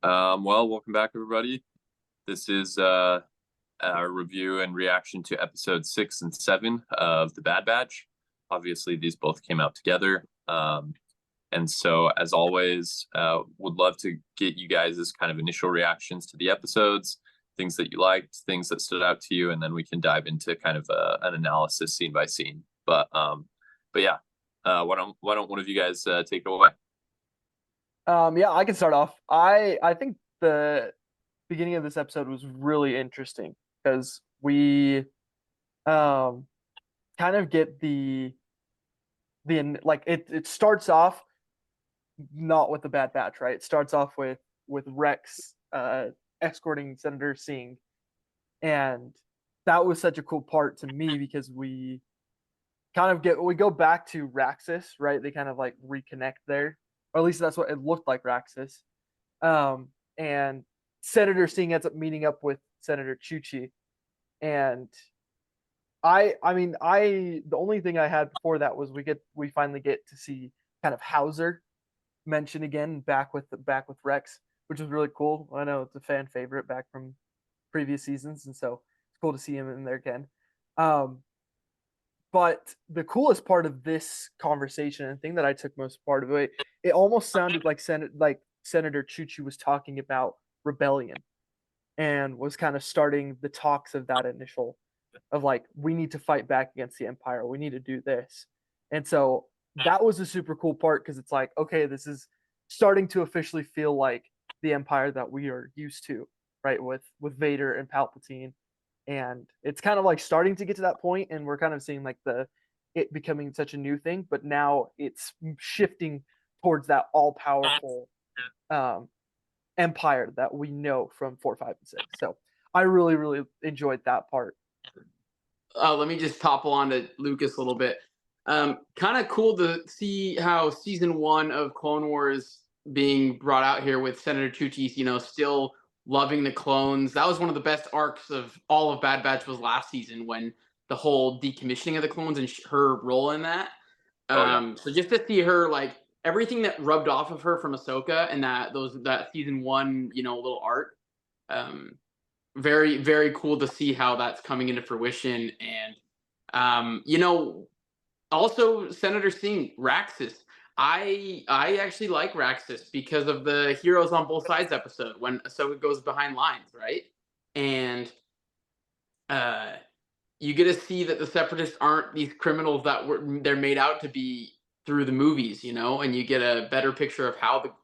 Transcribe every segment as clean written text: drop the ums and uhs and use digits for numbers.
Well, welcome back, everybody. This is our review and reaction to episode 6 and 7 of The Bad Batch. Obviously, these both came out together. And so, as always, would love to get you guys' kind of initial reactions to the episodes, things that you liked, things that stood out to you, and then we can dive into kind of an analysis scene by scene. But yeah, why don't one of you guys take it away? Yeah, I can start off. I think the beginning of this episode was really interesting because we um kind of get the like it starts off not with the Bad Batch, right? It starts off with Rex escorting Senator Singh, and that was such a cool part to me because we go back to Raxus, right? They kind of like reconnect there, or at least that's what it looked like, Raxus. And Senator Singh ends up meeting up with Senator Chuchi, and the only thing I had before that was we finally get to see kind of Hauser mentioned again back with Rex, which was really cool. I know it's a fan favorite back from previous seasons, and so it's cool to see him in there again. Um, but the coolest part of this conversation and thing that I took most part of it almost sounded like Senator Chuchi was talking about rebellion and was kind of starting the talks of that initial of like, we need to fight back against the Empire. We need to do this. And so that was a super cool part because it's like, okay, this is starting to officially feel like the Empire that we are used to, right? With Vader and Palpatine. And it's kind of like starting to get to that point, and we're kind of seeing like the it becoming such a new thing, but now it's shifting towards that all powerful um empire that we know from 4, 5, and 6. So I really, really enjoyed that part. Let me just topple on to Lucas a little bit. Kind of cool to see how season 1 of Clone Wars being brought out here with Senator Tucci, still loving the clones. That was one of the best arcs of all of Bad Batch was last season when the whole decommissioning of the clones and her role in that. So just to see her, like, everything that rubbed off of her from Ahsoka and that season 1, little arc. Very, very cool to see how that's coming into fruition. And also Senator Singh, Raxus. I actually like Raxus because of the Heroes on Both Sides episode when Ahsoka goes behind lines, right? And you get to see that the Separatists aren't these criminals that they're made out to be through the movies, and you get a better picture of how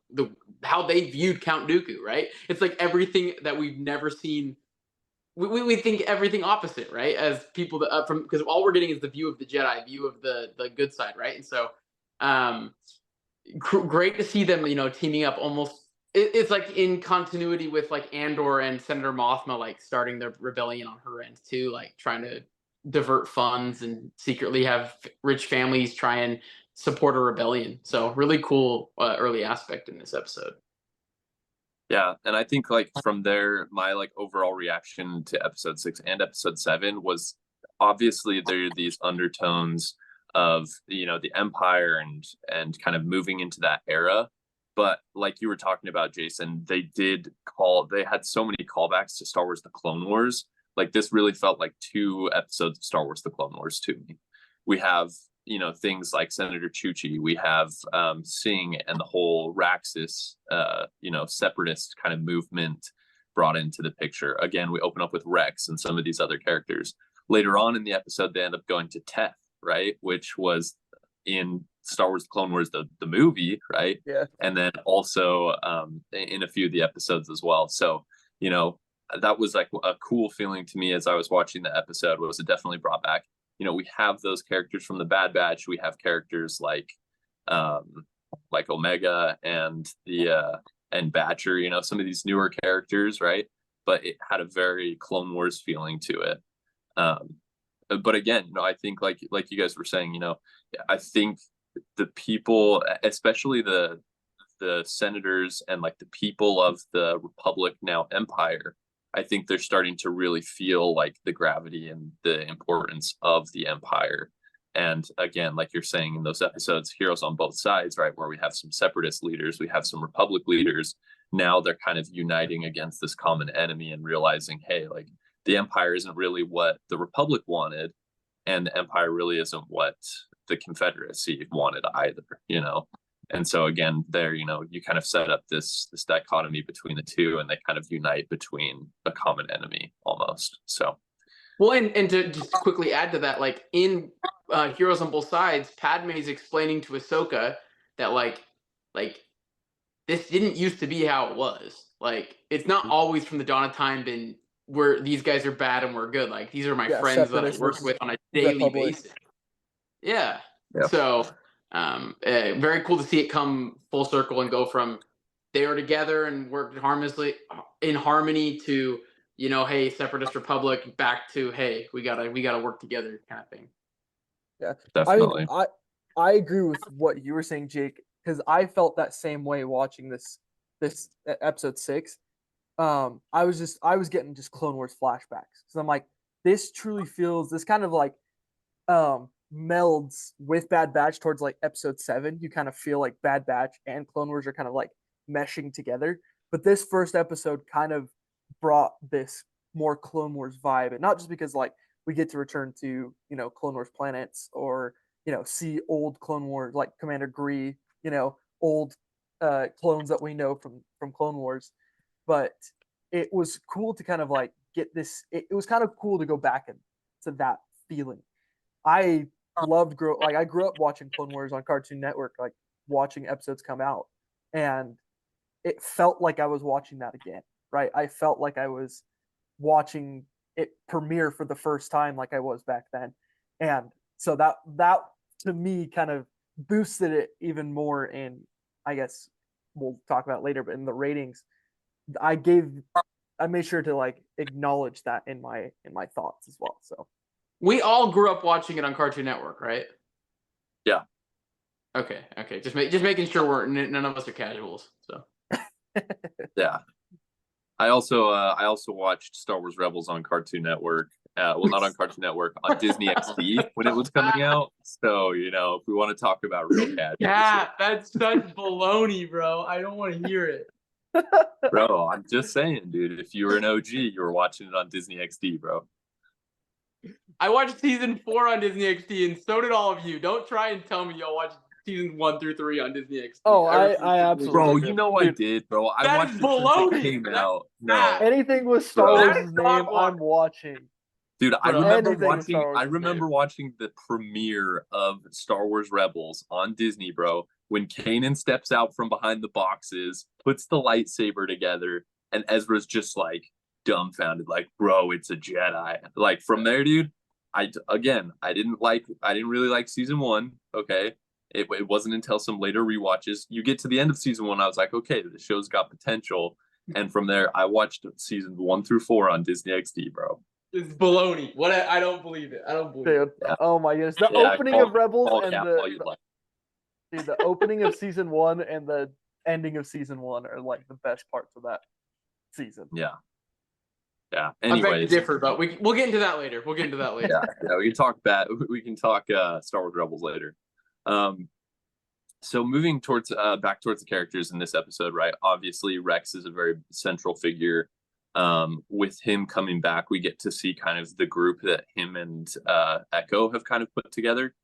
how they viewed Count Dooku, right? It's like everything that we've never seen. We think everything opposite, right? As people that from because all we're getting is the view of the Jedi, view of the good side, right? And so, great to see them, teaming up. Almost, it's like in continuity with like Andor and Senator Mothma, like starting the rebellion on her end too, like trying to divert funds and secretly have rich families try and support a rebellion. So really cool early aspect in this episode. Yeah, and I think like from there, my like overall reaction to episode 6 and episode 7 was obviously there are these undertones of the Empire and kind of moving into that era. But like you were talking about, Jason, they had so many callbacks to Star Wars The Clone Wars. Like this really felt like 2 episodes of Star Wars The Clone Wars to me. We have things like Senator Chuchi. We have Singh and the whole Raxus, separatist kind of movement brought into the picture. Again, we open up with Rex and some of these other characters. Later on in the episode, they end up going to Teth, right? Which was in Star Wars Clone Wars, the movie, right? Yeah. And then also in a few of the episodes as well. So, that was like a cool feeling to me as I was watching the episode. Was it definitely brought back we have those characters from the Bad Batch. We have characters like Omega and and Batcher, some of these newer characters, right? But it had a very Clone Wars feeling to it. But again, I think like you guys were saying, I think the people, especially the senators and like the people of the Republic, now Empire, I think they're starting to really feel like the gravity and the importance of the Empire. And again, like you're saying in those episodes, Heroes on Both Sides, right, where we have some separatist leaders, we have some Republic leaders, now they're kind of uniting against this common enemy and realizing, hey, like the Empire isn't really what the Republic wanted, and the Empire really isn't what the Confederacy wanted either, you know. And so again, there, you know, you kind of set up this dichotomy between the two, and they kind of unite between a common enemy almost. So Well, and to just quickly add to that, like in Heroes on Both Sides, Padme's explaining to Ahsoka that like this didn't used to be how it was. Like it's not always from the dawn of time been where these guys are bad and we're good. Like these are my friends that I Separatists work versus with on a daily Republic. basis. Yeah. Yeah. So very cool to see it come full circle and go from they were together and worked harmoniously in harmony to, you know, hey, Separatist Republic, back to hey, we gotta work together kind of thing. Yeah, definitely. I mean, I agree with what you were saying, Jake, because I felt that same way watching this episode 6. I was getting just Clone Wars flashbacks. So I'm like, this truly feels this kind of like melds with Bad Batch towards like episode 7. You kind of feel like Bad Batch and Clone Wars are kind of like meshing together. But this first episode kind of brought this more Clone Wars vibe, and not just because like we get to return to, you know, Clone Wars planets, or, you know, see old Clone Wars like Commander Gree, you know, old clones that we know from Clone Wars. But it was cool to kind of like get this. It was kind of cool to go back and to that feeling. I I grew up watching Clone Wars on Cartoon Network, like watching episodes come out, and it felt like I was watching that again, right? I felt like I was watching it premiere for the first time, like I was back then, and so that to me kind of boosted it even more. In, I guess we'll talk about it later, but in the ratings, I made sure to like acknowledge that in my thoughts as well. So We all grew up watching it on Cartoon Network, right? Yeah. Okay. Just making sure none of us are casuals. So Yeah. I also watched Star Wars Rebels on Cartoon Network. Well, not on Cartoon Network, on Disney XD when it was coming out. So, you know, if we want to talk about real casuals, yeah, that's such baloney, bro. I don't want to hear it. bro, I'm just saying, dude. If you were an OG, you were watching it on Disney XD, bro. I watched season 4 on Disney XD, and so did all of you. Don't try and tell me y'all watched seasons 1 through 3 on Disney XD. Oh, I absolutely Bro, did. you know I did, bro. I That watched is it since baloney. it came That's out. No, bad. Anything with Star Bro. Wars' That is name, dog water. I'm watching. dude, I Bro. remember Anything with Star watching. Wars I is remember watching the premiere of Star Wars Rebels on Disney, bro. When Kanan steps out from behind the boxes, puts the lightsaber together, and Ezra's just like dumbfounded, like, bro, it's a Jedi. Like from there, dude. I didn't really like season 1. Okay, it wasn't until some later rewatches. You get to the end of season 1, I was like, okay, the show's got potential. And from there, I watched seasons 1 through 4 on Disney XD, bro. It's baloney. What? I don't believe it. I don't believe it. Dude, Yeah. oh my goodness. The Yeah, opening of Rebels all and cap, all you'd like. the opening of season 1 and the ending of season 1 are like the best parts of that season. Yeah. Yeah. I beg to Anyways, differ, but we'll get into that later. yeah, we can talk Star Wars Rebels later. So moving towards back towards the characters in this episode, right? Obviously, Rex is a very central figure. With him coming back, we get to see kind of the group that him and Echo have kind of put together.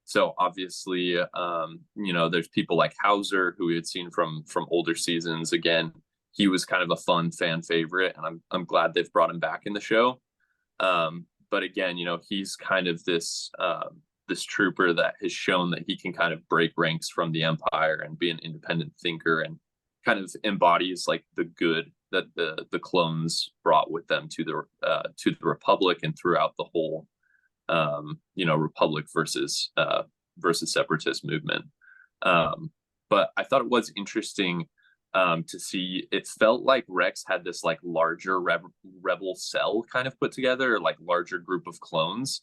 So obviously, you know, there's people like Hauser, who we had seen from older seasons. Again, he was kind of a fun fan favorite, and I'm glad they've brought him back in the show. But again, you know, he's kind of this this trooper that has shown that he can kind of break ranks from the Empire and be an independent thinker, and kind of embodies like the good that the clones brought with them to the Republic and throughout the whole you know, Republic versus separatist movement. But I thought it was interesting to see. It felt like Rex had this like larger rebel cell kind of put together, or like larger group of clones.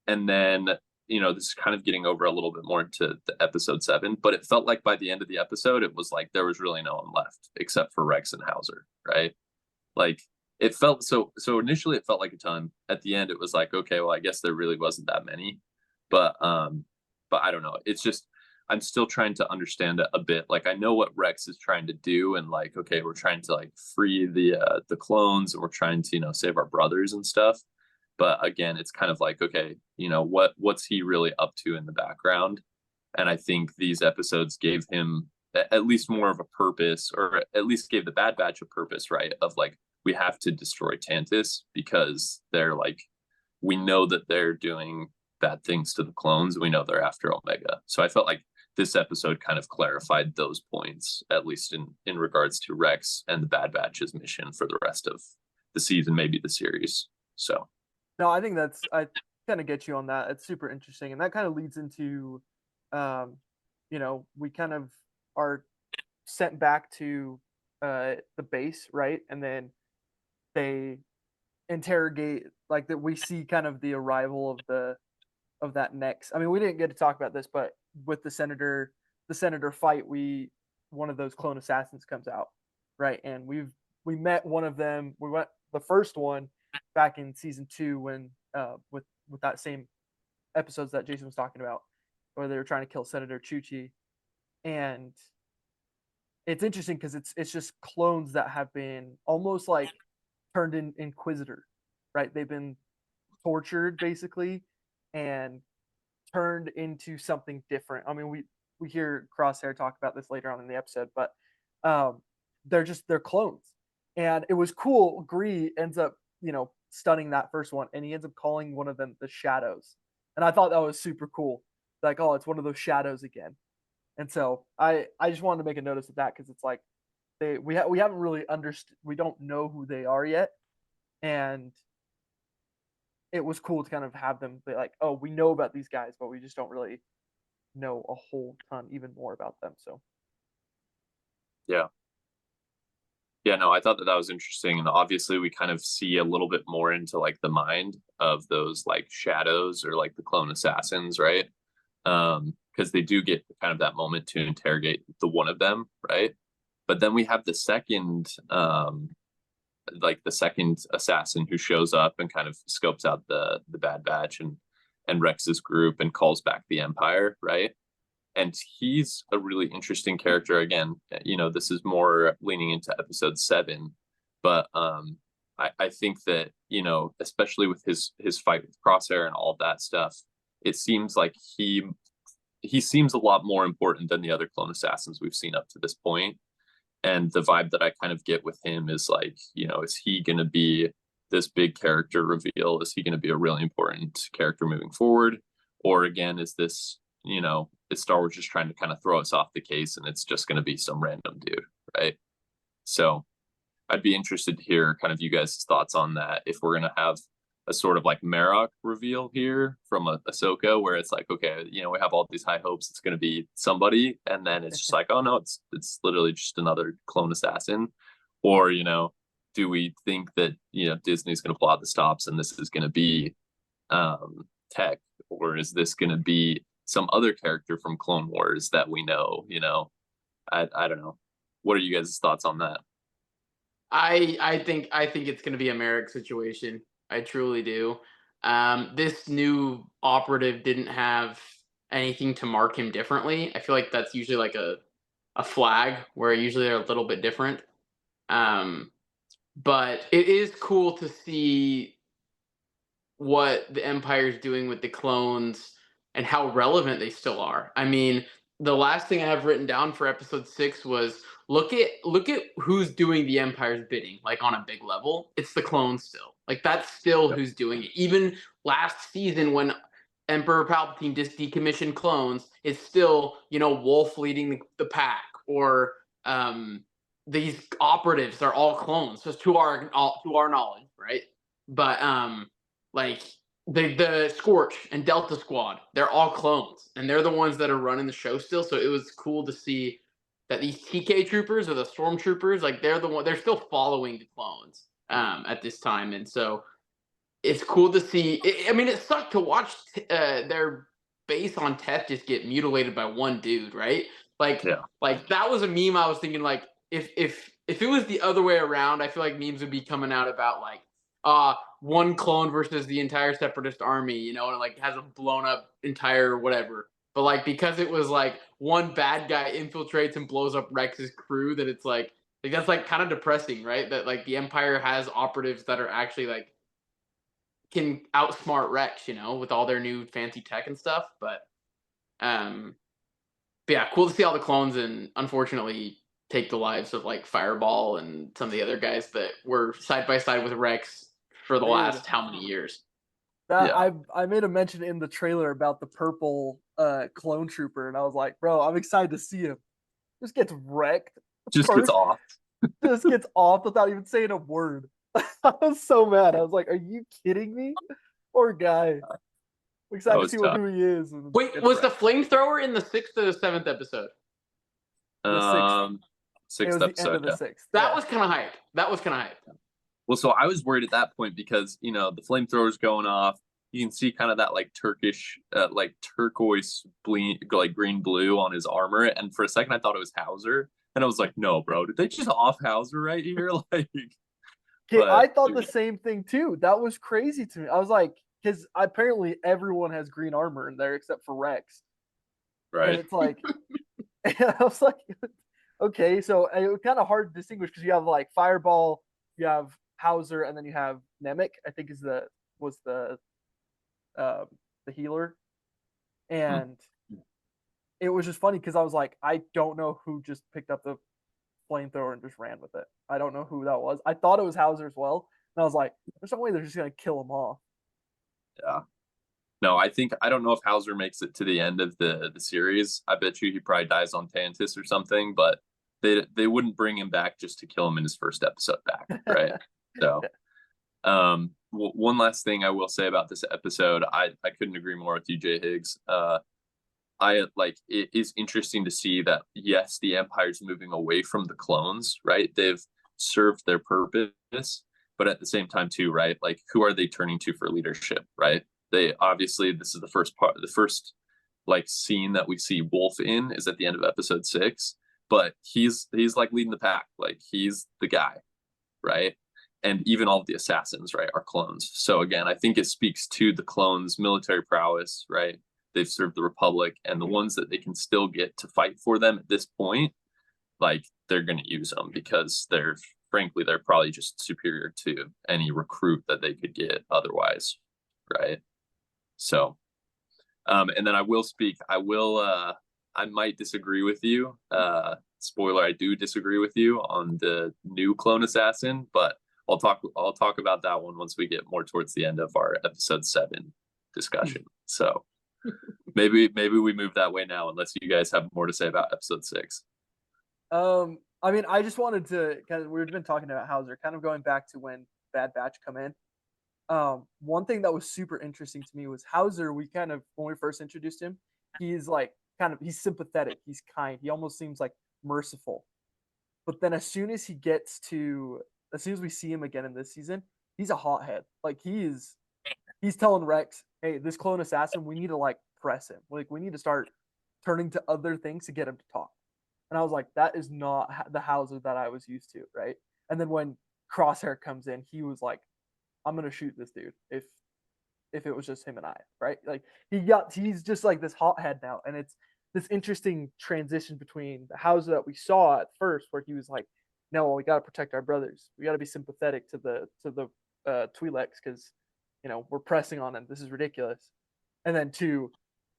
And then, you know, this is kind of getting over a little bit more into the episode 7, but it felt like by the end of the episode, it was like there was really no one left except for Rex and Hauser, right? Like it felt so initially it felt like a ton. At the end, it was like, okay, well, I guess there really wasn't that many. But I don't know. It's just, I'm still trying to understand it a bit. Like I know what Rex is trying to do, and like, okay, we're trying to like free the clones, and we're trying to, you know, save our brothers and stuff. But again, it's kind of like, okay, you know, what's he really up to in the background? And I think these episodes gave him at least more of a purpose, or at least gave the Bad Batch a purpose, right? Of like, we have to destroy Tantus because they're like, we know that they're doing bad things to the clones. We know they're after Omega. So I felt like this episode kind of clarified those points, at least in regards to Rex and the Bad Batch's mission for the rest of the season, maybe the series. So No, I think I kind of get you on that. It's super interesting, and that kind of leads into, you know, we kind of are sent back to the base, right? And then they interrogate, like that. We see kind of the arrival of that next. I mean, we didn't get to talk about this, but with the senator fight, one of those clone assassins comes out, right? And we met one of them. We went the first one back in season 2 when with that same episodes that Jason was talking about, where they were trying to kill Senator Chuchi. And it's interesting because it's just clones that have been almost like turned in Inquisitor, right? They've been tortured basically and turned into something different. I mean, we hear Crosshair talk about this later on in the episode, but they're clones. And it was cool. Gree ends up, you know, stunning that first one, and he ends up calling one of them the Shadows. And I thought that was super cool. Like, oh, it's one of those shadows again. And so I just wanted to make a notice of that because it's like we haven't really understood. We don't know who they are yet, and it was cool to kind of have them be like, oh, we know about these guys, but we just don't really know a whole ton even more about them. So yeah. Yeah, no, I thought that was interesting. And obviously we kind of see a little bit more into like the mind of those like shadows or like the clone assassins, right? Because they do get kind of that moment to interrogate the one of them, right? But then we have the second the second assassin who shows up and kind of scopes out the Bad Batch and Rex's group and calls back the Empire, right? And he's a really interesting character. Again, you know, this is more leaning into episode 7, but I think that, you know, especially with his fight with Crosshair and all of that stuff, it seems like he seems a lot more important than the other clone assassins we've seen up to this point. And the vibe that I kind of get with him is like, you know, is he going to be this big character reveal? Is he going to be a really important character moving forward? Or again, is this, you know, is Star Wars just trying to kind of throw us off the case and it's just going to be some random dude, right? So I'd be interested to hear kind of you guys' thoughts on that. If we're going to have a sort of like Marok reveal here from Ahsoka, where it's like, okay, you know, we have all these high hopes it's going to be somebody, and then it's just like, oh no, it's literally just another clone assassin. Or, you know, do we think that, you know, Disney's going to pull out the stops and this is going to be Tech, or is this going to be some other character from Clone Wars that we know? You know, I don't know. What are you guys' thoughts on that? I think it's going to be a Merrick situation. I truly do. This new operative didn't have anything to mark him differently. I feel like that's usually like a flag where usually they're a little bit different. But it is cool to see what the Empire is doing with the clones and how relevant they still are. I mean, the last thing I have written down for episode 6 was look at who's doing the Empire's bidding, like on a big level. It's the clones still. Like that's still who's doing it. Even last season when Emperor Palpatine just decommissioned clones, it's still, you know, Wolf leading the pack, or these operatives are all clones, just to our knowledge, right? But like the Scorch and Delta Squad, they're all clones, and they're the ones that are running the show still. So it was cool to see that these TK troopers or the stormtroopers, like they're still following the clones at this time, and so it's cool to see. I mean, it sucked to watch their base on Teth just get mutilated by one dude, right? Like, Yeah. like that was a meme. I was thinking, like, if it was the other way around, I feel like memes would be coming out about like one clone versus the entire separatist army, you know, and like has a blown up entire whatever. But like because it was like one bad guy infiltrates and blows up Rex's crew, that it's like that's like kind of depressing, right? That like the Empire has operatives that are actually like can outsmart Rex, with all their new fancy tech and stuff. But yeah, cool to see all the clones and unfortunately take the lives of like Fireball and some of the other guys that were side by side with Rex for the Dude. last how many years. That Yeah. I made a mention in the trailer about the purple clone trooper, and I was like, bro, I'm excited to see him. Just gets wrecked. Just gets First, off. just gets off without even saying a word. I was so mad. I was like, are you kidding me? Poor guy. I'm excited to was see tough. who he is. and Wait, gets was the wrecked. flamethrower in the 6th or the 7th episode? The sixth. It Sixth was the end episode. of the Yeah. 6th. That yeah. was kind of hype. Well, so I was worried at that point because the flamethrower's going off. You can see kind of that like Turkish, like turquoise, like green blue on his armor, and for a second I thought it was Hauser, and I was like, no, bro, did they just off Hauser right here? Like, Okay, I but thought the same thing too. That was crazy to me. I was like, because apparently everyone has green armor in there except for Rex, and right, it's like, and I was like, okay, so it was kind of hard to distinguish because you have like Fireball, you have Hauser, and then you have Nemec. I think was the healer, and it was just funny because I was like, I don't know who just picked up the flamethrower and just ran with it. I don't know who that was. I thought it was Hauser as well, and I was like, there's no way they're just gonna kill him off. yeah. No, I don't know if Hauser makes it to the end of the series. I bet you he probably dies on Tantus or something, but they wouldn't bring him back just to kill him in his first episode back, right? So, one last thing I will say about this episode, I couldn't agree more with you, Jay Higgs. It is interesting to see that yes, the Empire's moving away from the clones, right? They've served their purpose, but at the same time too, right? Like who are they turning to for leadership, right? They obviously this is the first like scene that we see Wolf in is at the end of episode 6, but he's like leading the pack, like he's the guy, right? And even all of the assassins, right, are clones. So again, I think it speaks to the clones' military prowess, right? They've served the Republic, and the ones that they can still get to fight for them at this point, like they're going to use them because they're probably just superior to any recruit that they could get otherwise, right? So, and then I might disagree with you. Spoiler, I do disagree with you on the new clone assassin, but I'll talk about that one once we get more towards the end of our episode 7 discussion. So maybe we move that way now, unless you guys have more to say about episode 6. I mean, I just wanted to kind of we've been talking about Hauser, kind of going back to when Bad Batch come in. One thing that was super interesting to me was Hauser. We kind of when we first introduced him, he's like he's sympathetic, he's kind, he almost seems like merciful. But then as soon as we see him again in this season, he's a hothead. Like he's telling Rex, hey, this clone assassin, we need to like press him. Like we need to start turning to other things to get him to talk. And I was like, that is not the Hauser that I was used to, right? And then when Crosshair comes in, he was like, I'm gonna shoot this dude if it was just him and I, right? Like he's just like this hothead now, and it's this interesting transition between the Hauser that we saw at first, where he was like, no, we got to protect our brothers. We got to be sympathetic to the Twi'leks because we're pressing on them. This is ridiculous. And then 2,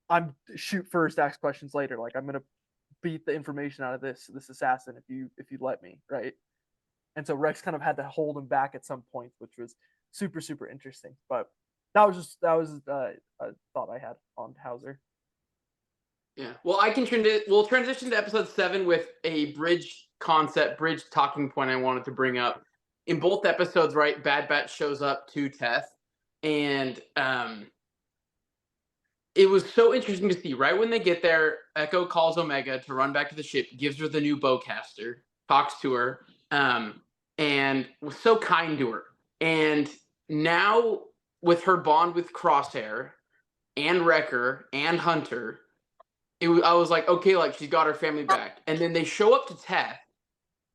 I'm shoot first, ask questions later. Like I'm gonna beat the information out of this assassin if you let me, right? And so Rex kind of had to hold him back at some point, which was super super interesting. But that was a thought I had on Hauser. Yeah. Well, we'll transition to episode 7 with a bridge talking point I wanted to bring up. In both episodes, right, Bad Batch shows up to Teth, and it was so interesting to see. Right when they get there, Echo calls Omega to run back to the ship, gives her the new bowcaster, talks to her, and was so kind to her. And now with her bond with Crosshair and Wrecker and Hunter, I was like, okay, like she's got her family back. And then they show up to Teth,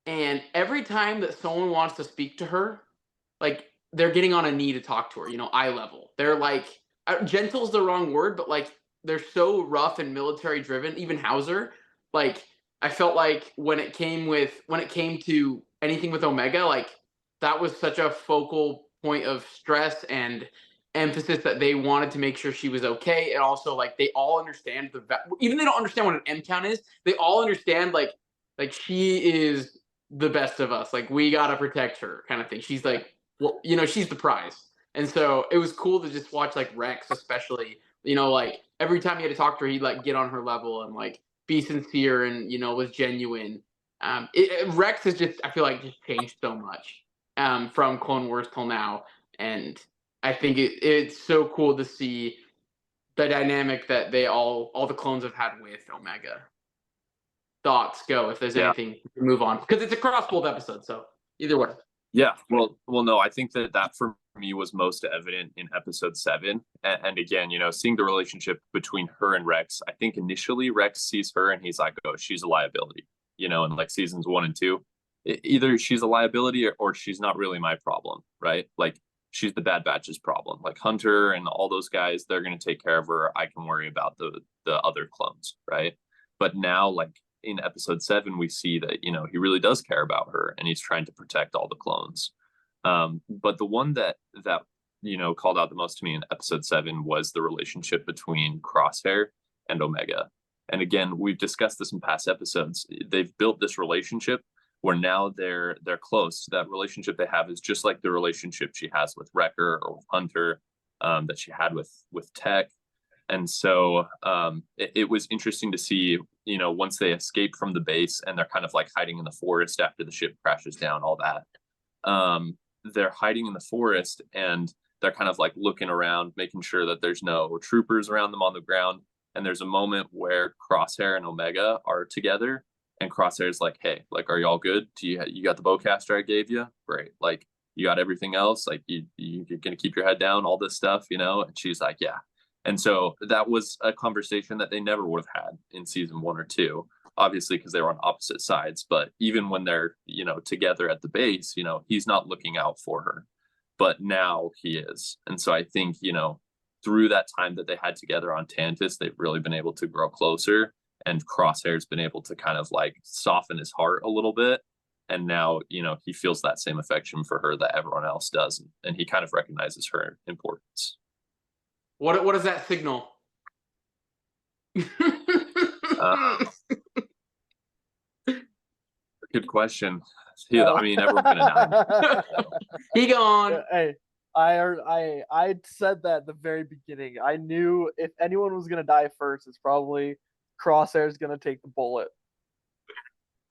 and every time that someone wants to speak to her, like they're getting on a knee to talk to her, eye level. They're like, gentle's the wrong word, but like they're so rough and military driven. Even Hauser, like I felt like when it came to anything with Omega, like that was such a focal point of stress and emphasis that they wanted to make sure she was okay. And also like they all understand even they don't understand what an M count is, they all understand like she is the best of us. Like we gotta protect her kind of thing. She's like, well, she's the prize. And so it was cool to just watch like Rex, especially, like every time he had to talk to her, he'd like get on her level and like be sincere and, was genuine. Rex has just, I feel like, just changed so much from Clone Wars till now. And I think it's so cool to see the dynamic that all the clones have had with Omega. Thoughts go if there's anything to move on, because it's across both episodes. So either way. Yeah, well, no, I think that for me was most evident in episode 7. And again, seeing the relationship between her and Rex, I think initially Rex sees her and he's like, oh, she's a liability, in like seasons 1 and 2. Either she's a liability or she's not really my problem, right? Like she's the Bad Batch's problem. Like Hunter and all those guys, they're going to take care of her. I can worry about the other clones, right? But now, like, in episode 7, we see that, he really does care about her and he's trying to protect all the clones. But the one that called out the most to me in episode 7 was the relationship between Crosshair and Omega. And again, we've discussed this in past episodes. They've built this relationship where now they're close. That relationship they have is just like the relationship she has with Wrecker or with Hunter, that she had with Tech. And so it was interesting to see, once they escape from the base and they're kind of like hiding in the forest after the ship crashes down, all that. They're hiding in the forest and they're kind of like looking around, making sure that there's no troopers around them on the ground. And there's a moment where Crosshair and Omega are together, and Crosshair's like, hey, like, are you all good? You got the bowcaster I gave you? Great. Like, you got everything else? Like, you're going to keep your head down, all this stuff, And she's like, yeah. And so that was a conversation that they never would have had in season 1 or 2, obviously, because they were on opposite sides. But even when they're, together at the base, he's not looking out for her. But now he is. And so I think, through that time that they had together on Tantus, they've really been able to grow closer. And Crosshair's been able to kind of like soften his heart a little bit. And now, he feels that same affection for her that everyone else does. And he kind of recognizes her importance. What does that signal? Good question. I mean, everyone's gonna die. He gone. Hey, I said that at the very beginning. I knew if anyone was gonna die first, it's probably Crosshair's gonna take the bullet.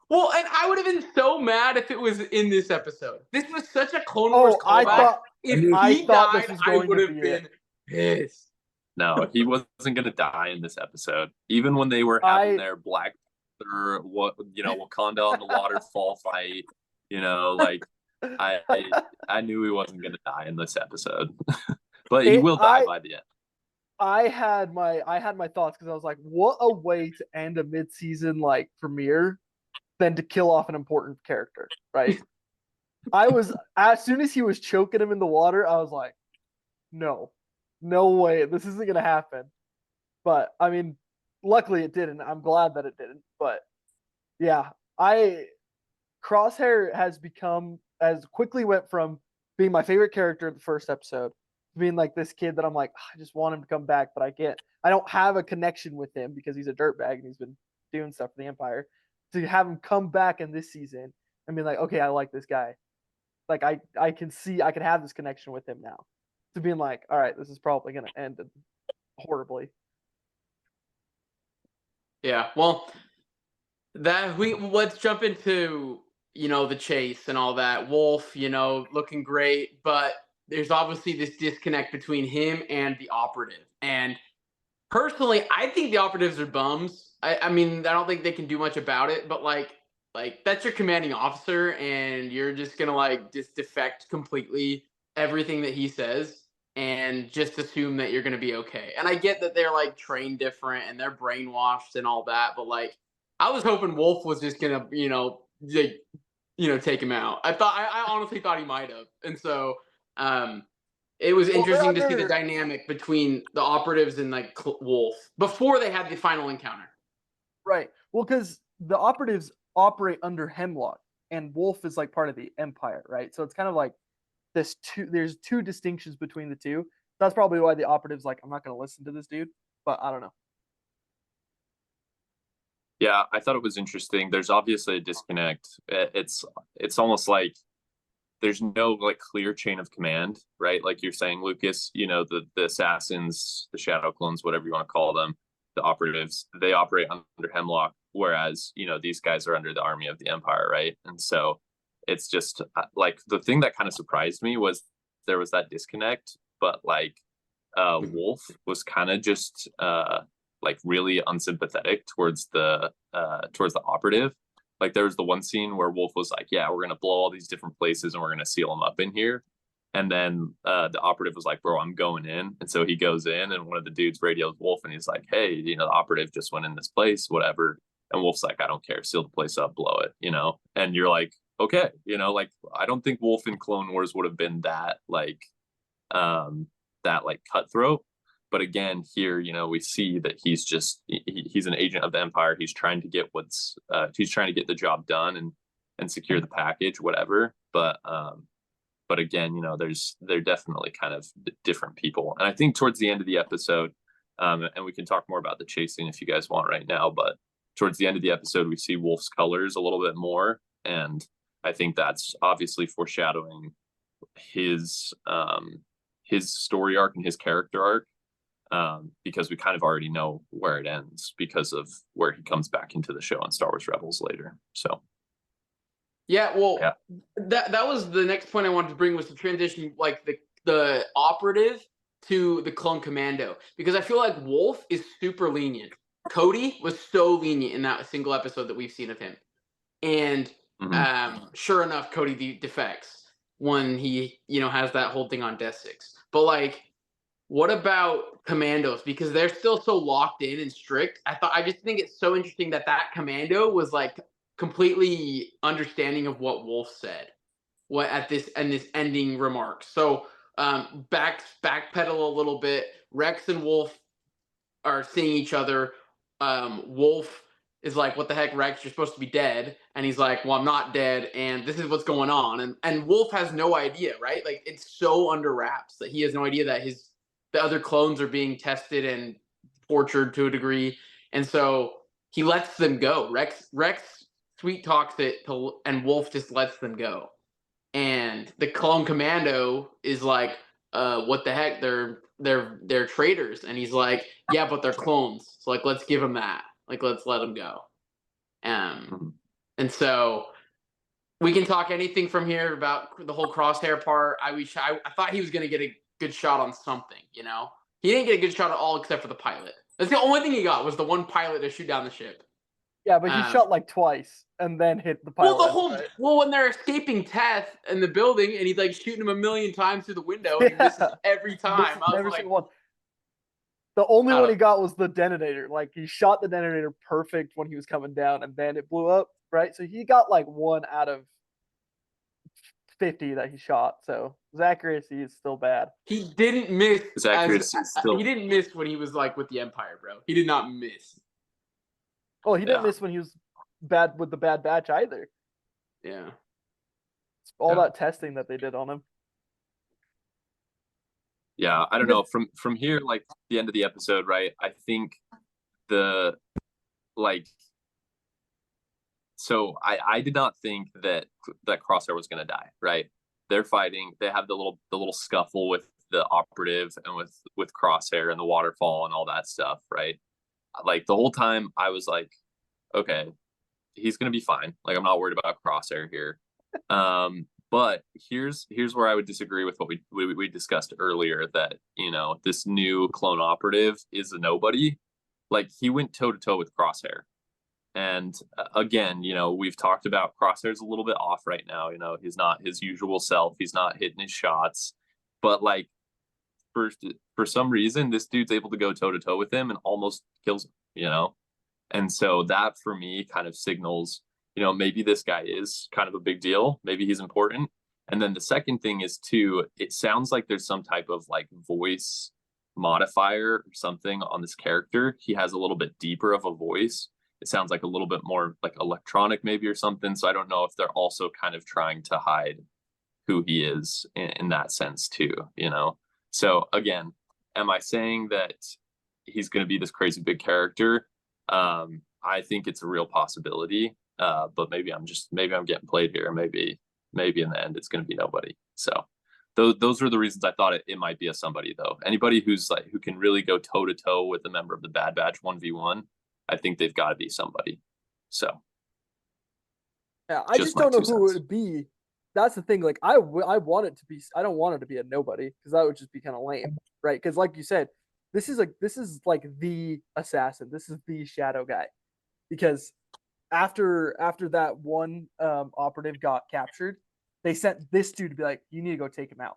Well, and I would have been so mad if it was in this episode. This was such a Clone Wars callback. If he died, I would have been pissed. No, he wasn't going to die in this episode. Even when they were having their Black Panther, Wakanda on the waterfall fight, like I knew he wasn't going to die in this episode, but he will die by the end. I had my thoughts because I was like, what a way to end a mid-season like premiere than to kill off an important character, right? I was, as soon as he was choking him in the water, I was like, no way, this isn't gonna happen. But I mean, luckily it didn't. I'm glad that it didn't. But yeah, Crosshair has become, as quickly went from being my favorite character in the first episode to being like this kid that I'm like, I just want him to come back, but I don't have a connection with him because he's a dirtbag and he's been doing stuff for the Empire. To have him come back in this season and be like, okay, I like this guy. Like I can have this connection with him now. To being like, all right, this is probably gonna end horribly. Yeah, well, let's jump into the chase and all that. Wolf, looking great, but there's obviously this disconnect between him and the operative. And personally, I think the operatives are bums. I mean, I don't think they can do much about it, but like that's your commanding officer, and you're just gonna just defect completely everything that he says and just assume that you're gonna be okay. And I get that they're trained different and they're brainwashed and all that, but I was hoping Wolf was just gonna take him out. I honestly thought he might have, and so It was Well, they're interesting to see the under dynamic between the operatives and like Wolf before they had the final encounter. right. Well, because the operatives operate under Hemlock, and Wolf is like part of the Empire, right? So it's kind of like there's two distinctions between the two. That's probably why the operatives like, I'm not going to listen to this dude, but I don't know. Yeah, I thought it was interesting. There's obviously a disconnect. It's almost like there's no like clear chain of command, right? Like you're saying, Lucas, you know, the assassins, the shadow clones, whatever you want to call them, the operatives, they operate under Hemlock, whereas, you know, these guys are under the army of the Empire, right? And so it's just like the thing that kind of surprised me was there was that disconnect, but like Wolf was kind of just like really unsympathetic towards the operative. Like there was the one scene where Wolf was like, "Yeah, we're gonna blow all these different places and we're gonna seal them up in here." And then the operative was like, "Bro, I'm going in." And so he goes in, and one of the dudes radios Wolf, and he's like, "Hey, you know, the operative just went in this place, whatever." And Wolf's like, "I don't care, seal the place up, blow it," you know. And you're like, "Okay," you know, like I don't think Wolf in Clone Wars would have been that like cutthroat. But again, here, you know, we see that he's an agent of the Empire. He's trying to get he's trying to get the job done and secure the package, whatever. But again, you know, they're definitely kind of different people. And I think towards the end of the episode, and we can talk more about the chasing if you guys want right now, but towards the end of the episode, we see Wolf's colors a little bit more, and I think that's obviously foreshadowing his story arc and his character arc. Because we kind of already know where it ends because of where he comes back into the show on Star Wars Rebels later. So Yeah, well, yeah. that was the next point I wanted to bring was the transition, like the operative to the clone commando, because I feel like Wolf is super lenient. Cody was so lenient in that single episode that we've seen of him, and sure enough, Cody defects when he has that whole thing on Death Six. But like, what about commandos? Because they're still so locked in and strict. I just think it's so interesting that commando was like completely understanding of what Wolf said. What at this ending remark. So backpedal a little bit. Rex and Wolf are seeing each other. Wolf is like, "What the heck, Rex? You're supposed to be dead." And he's like, "Well, I'm not dead, and this is what's going on." And Wolf has no idea, right? Like it's so under wraps that he has no idea that the other clones are being tested and tortured to a degree, and so he lets them go. Rex sweet talks it and Wolf just lets them go. And the clone commando is like, "What the heck? They're traitors." And he's like, "Yeah, but they're clones. So like, let's give them that. Like, let's let them go." And so we can talk anything from here about the whole Crosshair part. I thought he was gonna get a good shot on something, you know? He didn't get a good shot at all except for the pilot. That's the only thing he got was the one pilot to shoot down the ship. Yeah, but he shot like twice and then hit the pilot. Well, when they're escaping Teth in the building and he's like shooting him a million times through the window and he misses every time. Every single one. The only one he got was the detonator. Like he shot the detonator perfect when he was coming down and then it blew up, right? So he got like 1 out of 50 that he shot. So his accuracy is still bad. He didn't miss. His accuracy He didn't miss when he was like with the Empire, bro. He did not miss. Oh, he didn't miss when he was bad with the Bad Batch either. Yeah. It's all that testing that they did on him. Yeah, I don't know. From here, like the end of the episode, right? I think so I did not think that Crosshair was gonna die, right? They're fighting, they have the little scuffle with the operative and with Crosshair and the waterfall and all that stuff, right? Like the whole time I was like, okay, he's gonna be fine. Like I'm not worried about Crosshair here. But here's where I would disagree with what we discussed earlier, that this new clone operative is a nobody. Like he went toe to toe with Crosshair, and again, we've talked about Crosshair's a little bit off right now. He's not his usual self. He's not hitting his shots, but like for some reason, this dude's able to go toe to toe with him and almost kills him. And so that for me kind of signals, maybe this guy is kind of a big deal. Maybe he's important. And then the second thing is too, it sounds like there's some type of like voice modifier or something on this character. He has a little bit deeper of a voice. It sounds like a little bit more like electronic maybe or something. So I don't know if they're also kind of trying to hide who he is in that sense too, you know? So again, am I saying that he's going to be this crazy big character? I think it's a real possibility. But maybe I'm getting played here. Maybe in the end it's going to be nobody. So those are the reasons I thought it might be a somebody though. Anybody who's like who can really go toe to toe with a member of the Bad Batch 1v1, I think they've got to be somebody. So yeah, I just don't know who it would be. That's the thing. Like I want it to be. I don't want it to be a nobody because that would just be kind of lame, right? Because like you said, this is like the assassin. This is the shadow guy. Because after that one operative got captured, they sent this dude to be like, you need to go take him out.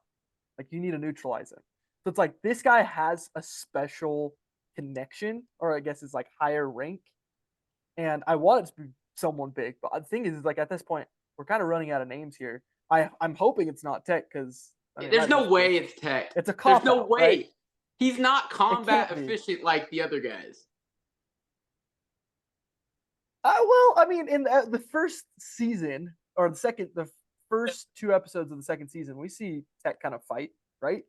Like you need to neutralize him. So it's like this guy has a special connection, or I guess it's like higher rank. And I want it to be someone big, but the thing is like at this point, we're kind of running out of names here. I'm hoping it's not Tech because there's no way it's Tech. It's a cop. There's no way. Right? He's not combat efficient like the other guys. Well, I mean, in the first season or the first 2 episodes of the second season, we see Tech kind of fight, right?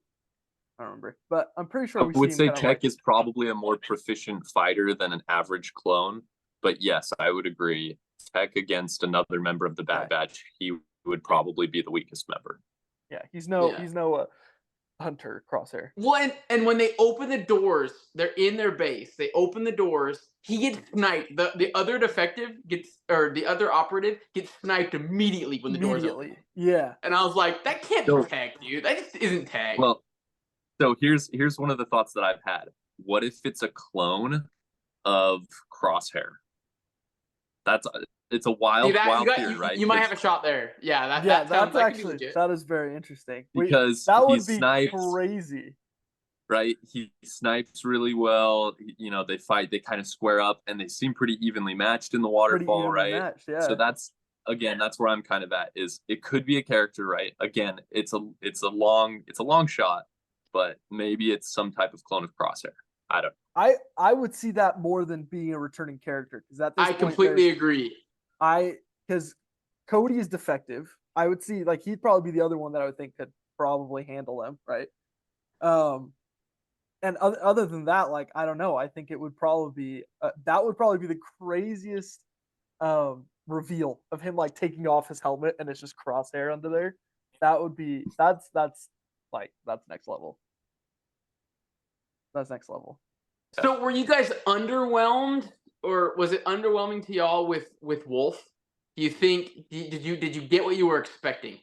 I don't remember, but I'm pretty sure I would say Tech is probably a more proficient fighter than an average clone. But yes, I would agree. Tech against another member of the Bad Batch, he would probably be the weakest member. Yeah, he's no Hunter Crosshair. Well, and when they open the doors, they're in their base. They open the doors. He gets sniped. The other the other operative gets sniped immediately when the doors open. Yeah. And I was like, that can't be Tech, dude. That just isn't Tech. Well, so here's one of the thoughts that I've had. What if it's a clone of Crosshair? It's a wild theory, right? You might have a shot there. Yeah, that is very interesting. Because that would be crazy. Right? He snipes really well. You know, they fight, they kind of square up, and they seem pretty evenly matched in the waterfall, right? Matched, yeah. So that's where I'm kind of at, is it could be a character, right? Again, it's a long shot, but maybe it's some type of clone of Crosshair. I don't know. I would see that more than being a returning character, because I completely agree. Because Cody is defective. I would see like he'd probably be the other one that I would think could probably handle him, right? And other than that, like I don't know. I think it would probably be the craziest reveal of him like taking off his helmet and it's just Crosshair under there. That's next level. That's next level. So were you guys underwhelmed, or was it underwhelming to y'all with Wolf? Do you think did you get what you were expecting?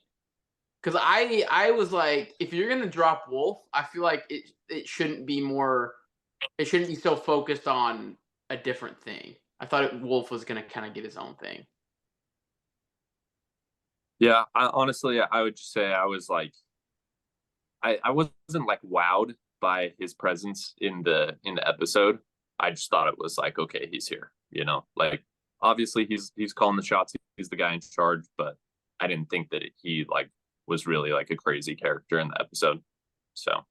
Because I was like, if you're gonna drop Wolf, I feel like it shouldn't be so focused on a different thing. I thought Wolf was gonna kind of get his own thing. Yeah, honestly, I would just say I was like, I wasn't like wowed by his presence in the episode. I just thought it was like, okay, he's here, you know, like obviously he's calling the shots, he's the guy in charge, but I didn't think that he like was really like a crazy character in the episode. So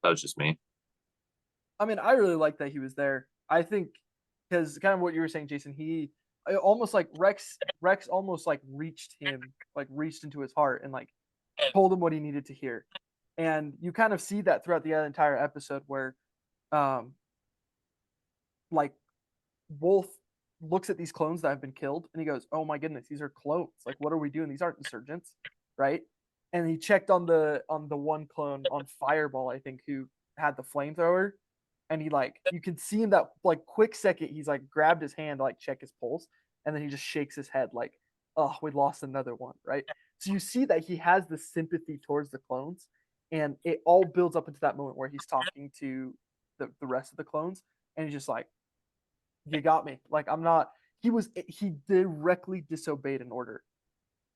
that was just me. I mean, I really like that he was there. I think because kind of what you were saying, Jason, he almost like Rex almost like reached into his heart and like told him what he needed to hear. And you kind of see that throughout the entire episode where like Wolf looks at these clones that have been killed and he goes, oh my goodness, these are clones. Like, what are we doing? These aren't insurgents, right? And he checked on the one clone on Fireball, I think, who had the flamethrower. And he like, you can see in that like quick second, he's like grabbed his hand to like check his pulse. And then he just shakes his head like, oh, we lost another one, right? So you see that he has the sympathy towards the clones. And it all builds up into that moment where he's talking to the rest of the clones. And he's just like, you got me. Like, he directly disobeyed an order.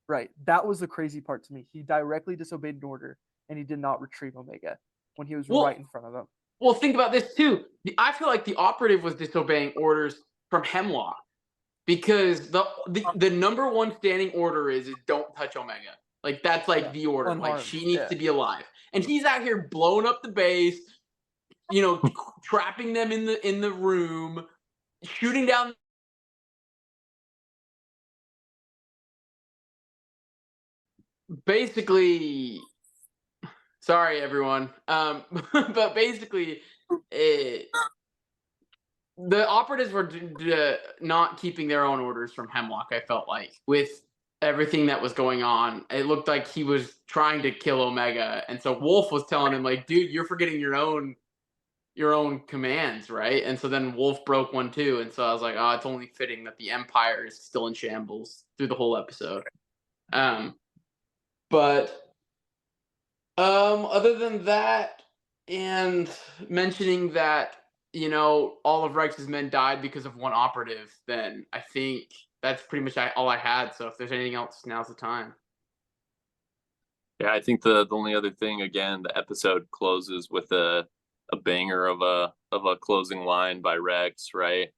Right. That was the crazy part to me. He directly disobeyed an order and he did not retrieve Omega when he was right in front of him. Well, think about this too. I feel like the operative was disobeying orders from Hemlock because the number one standing order is don't touch Omega. Like that's like Yeah, the order. Like unharmed, she needs yeah. to be alive, and he's out here blowing up the base, you know, trapping them in the room, shooting down. Basically, sorry everyone, but basically, it, the operatives were not keeping their own orders from Hemlock. I felt like with everything that was going on, it looked like he was trying to kill Omega, and so Wolf was telling him like, "Dude, you're forgetting your own commands, right?" And so then Wolf broke one too, and so I was like, "Oh, it's only fitting that the Empire is still in shambles through the whole episode." Um, but other than that, and mentioning that, you know, all of Rex's men died because of one operative, then I think that's pretty much all I had. So if there's anything else, now's the time. Yeah, I think the only other thing, again, the episode closes with a banger of a closing line by Rex, right?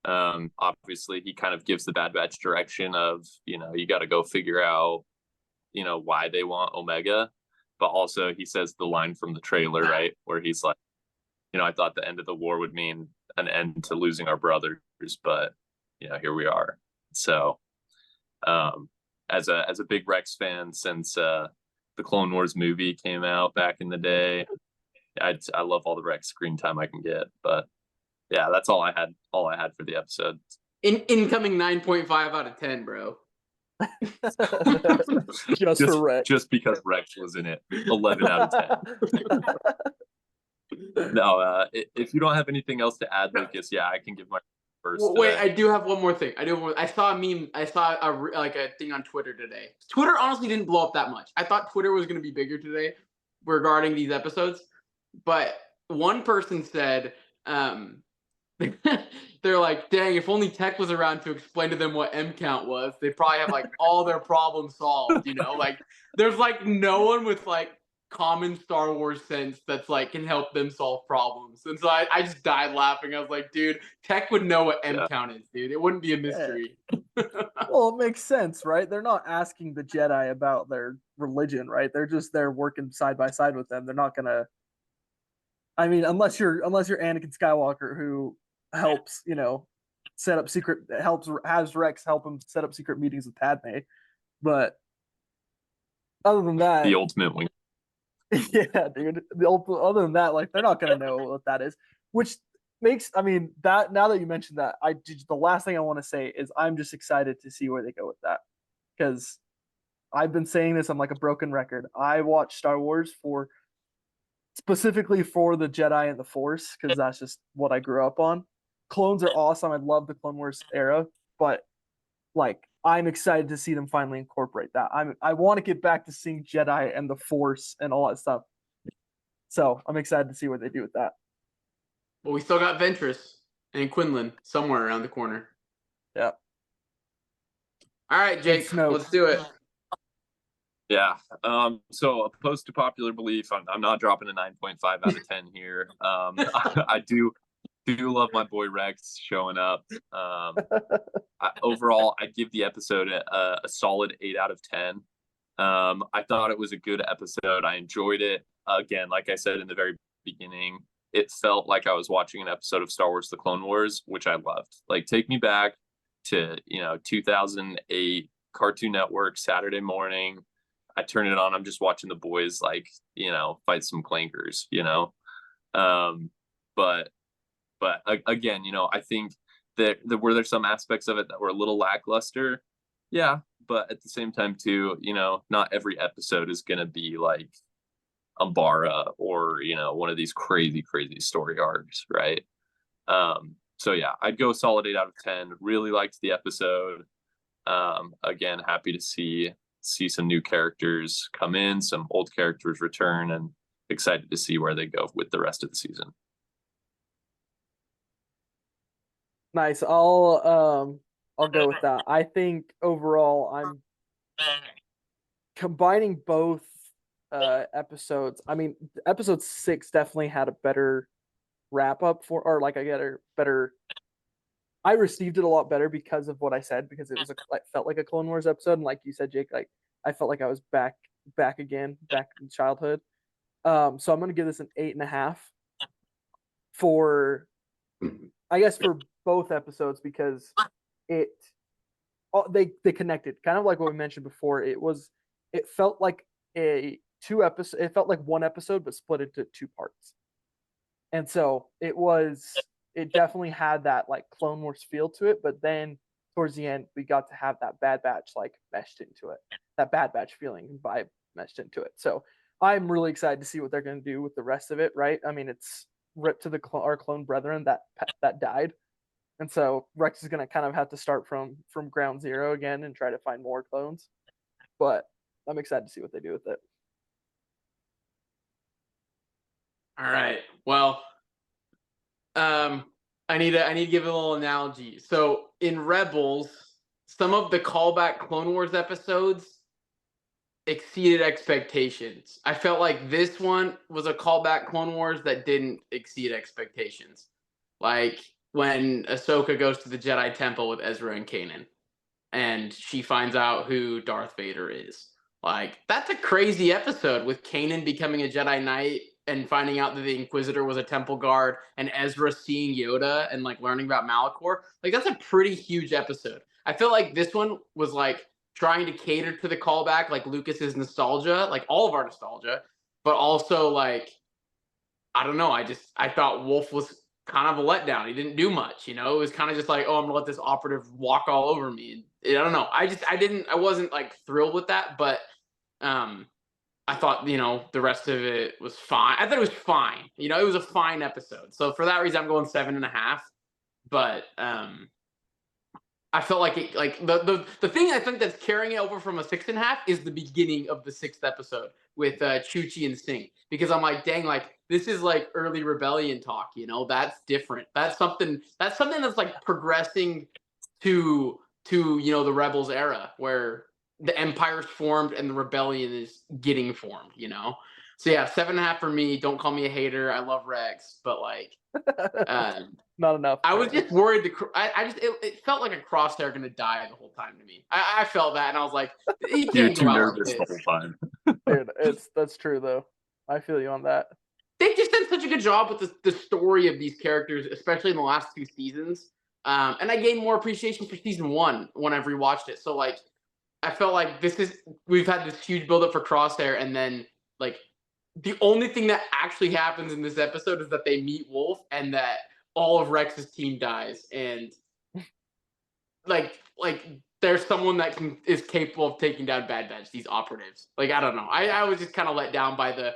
Obviously he kind of gives the Bad Batch direction of, you know, you got to go figure out, you know, why they want Omega, but also he says the line from the trailer, right, where he's like, you know, I thought the end of the war would mean an end to losing our brothers, but you know, here we are. So as a big Rex fan since the Clone Wars movie came out back in the day, I love all the Rex screen time I can get. But yeah, that's all I had. All I had for the episode. Incoming 9.5 out of 10, bro. Just for Rex. Just because Rex was in it, 11 out of 10. No, if you don't have anything else to add, Lucas, yeah, I can give my first. Well, wait, I do have one more thing. I saw a meme. I saw like a thing on Twitter today. Twitter honestly didn't blow up that much. I thought Twitter was going to be bigger today regarding these episodes, but one person said, they're like, "Dang, if only Tech was around to explain to them what M count was, they'd probably have like all their problems solved." You know, like there's like no one with like common Star Wars sense that's like can help them solve problems. And so I just died laughing. I was like, dude, Tech would know what M count is, dude. It wouldn't be a mystery. Well, it makes sense, right? They're not asking the Jedi about their religion, right? They're just there working side by side with them. They're not gonna. I mean, unless you're Anakin Skywalker, who helps, you know, set up has Rex help him set up secret meetings with Padme. But other than that, the ultimate wing. Yeah, dude. Other than that, like they're not gonna know what that is. Which makes, I mean, that now that you mentioned that, the last thing I want to say is I'm just excited to see where they go with that. Because I've been saying this, I'm like a broken record. I watch Star Wars specifically for the Jedi and the Force, because that's just what I grew up on. Clones are awesome. I love the Clone Wars era, but like I'm excited to see them finally incorporate that. I want to get back to seeing Jedi and the Force and all that stuff. So I'm excited to see what they do with that. Well, we still got Ventress and Quinlan somewhere around the corner. Yeah. All right, Jake, let's do it. Yeah. So opposed to popular belief, I'm not dropping a 9.5 out of 10 here. I do love my boy Rex showing up. Overall, I give the episode a solid 8 out of 10. I thought it was a good episode. I enjoyed it. Again, like I said in the very beginning, it felt like I was watching an episode of Star Wars: The Clone Wars, which I loved. Like, take me back to 2008 Cartoon Network Saturday morning. I turn it on. I'm just watching the boys fight some clankers. But again, I think that were there some aspects of it that were a little lackluster. Yeah, but at the same time too, not every episode is gonna be like Umbara or one of these crazy story arcs, right? So yeah, I'd go solid 8 out of 10. Really liked the episode. Again, happy to see some new characters come in, some old characters return, and excited to see where they go with the rest of the season. Nice. I'll go with that. I think overall I'm combining both episodes. I mean, episode 6 definitely had a better wrap up I received it a lot better because of what I said, because it felt like a Clone Wars episode, and like you said, Jake, like I felt like I was back again, back in childhood. So I'm gonna give this an 8.5 for, I guess, for both episodes, because it they connected, kind of like what we mentioned before. It felt like it felt like one episode but split into two parts. And so it definitely had that like Clone Wars feel to it, but then towards the end we got to have that Bad Batch like meshed into it, that Bad Batch feeling and vibe meshed into it. So I'm really excited to see what they're going to do with the rest of it. Right? I mean, it's ripped to our clone brethren that died, and so Rex is going to kind of have to start from ground zero again and try to find more clones. But I'm excited to see what they do with it. All right. Well, I need to give a little analogy. So in Rebels, some of the callback Clone Wars episodes exceeded expectations. I felt like this one was a callback Clone Wars that didn't exceed expectations. Like when Ahsoka goes to the Jedi Temple with Ezra and Kanan, and she finds out who Darth Vader is. Like, that's a crazy episode with Kanan becoming a Jedi Knight and finding out that the Inquisitor was a temple guard, and Ezra seeing Yoda and like learning about Malachor. Like, that's a pretty huge episode. I feel like this one was like trying to cater to the callback, like Lucas's nostalgia, like all of our nostalgia, but also like, I don't know. I thought Wolf was kind of a letdown. He didn't do much, you know. It was kind of just like, oh, I'm gonna let this operative walk all over me. And I don't know. I wasn't like thrilled with that, but I thought, you know, the rest of it was fine. I thought it was fine. You know, it was a fine episode. So for that reason, I'm going 7.5. But I felt like it, like the thing I think that's carrying it over from a 6.5 is the beginning of the 6th episode with Chuchi and Sing, because I'm like, dang, like this is like early rebellion talk, you know, that's different. That's something that's like progressing to you know the Rebels era where the Empire's formed and the rebellion is getting formed, you know. So yeah, 7.5 for me. Don't call me a hater. I love Rex, but like. Not enough. I was just worried. It felt like a Crosshair going to die the whole time to me. I felt that, and I was like, he You're can't too go out like nervous the this. whole time. Dude, that's true though. I feel you on that. They just did such a good job with the story of these characters, especially in the last 2 seasons. And I gained more appreciation for season 1 when I've rewatched it. So like, I felt like we've had this huge buildup for Crosshair, and then like the only thing that actually happens in this episode is that they meet Wolf and that all of Rex's team dies, and like there's someone that is capable of taking down Bad Batch, these operatives. Like, I don't know. I was just kind of let down by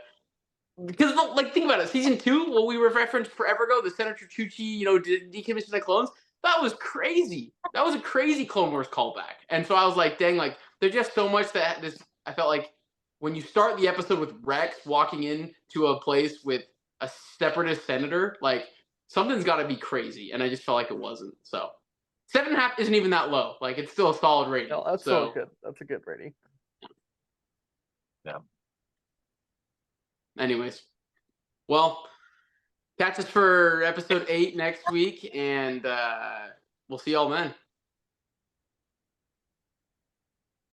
because like think about it. Season 2, what we referenced forever ago, the Senator Chuchi, you know, decommissioned the clones. That was crazy. That was a crazy Clone Wars callback. And so I was like, dang, like there's just so much that I felt like when you start the episode with Rex walking into a place with a separatist senator, like something's got to be crazy. And I just felt like it wasn't. So 7.5 isn't even that low. Like it's still a solid rating. No, that's so good. That's a good rating. Yeah. Anyways, well, catch us for episode 8 next week, and we'll see y'all then.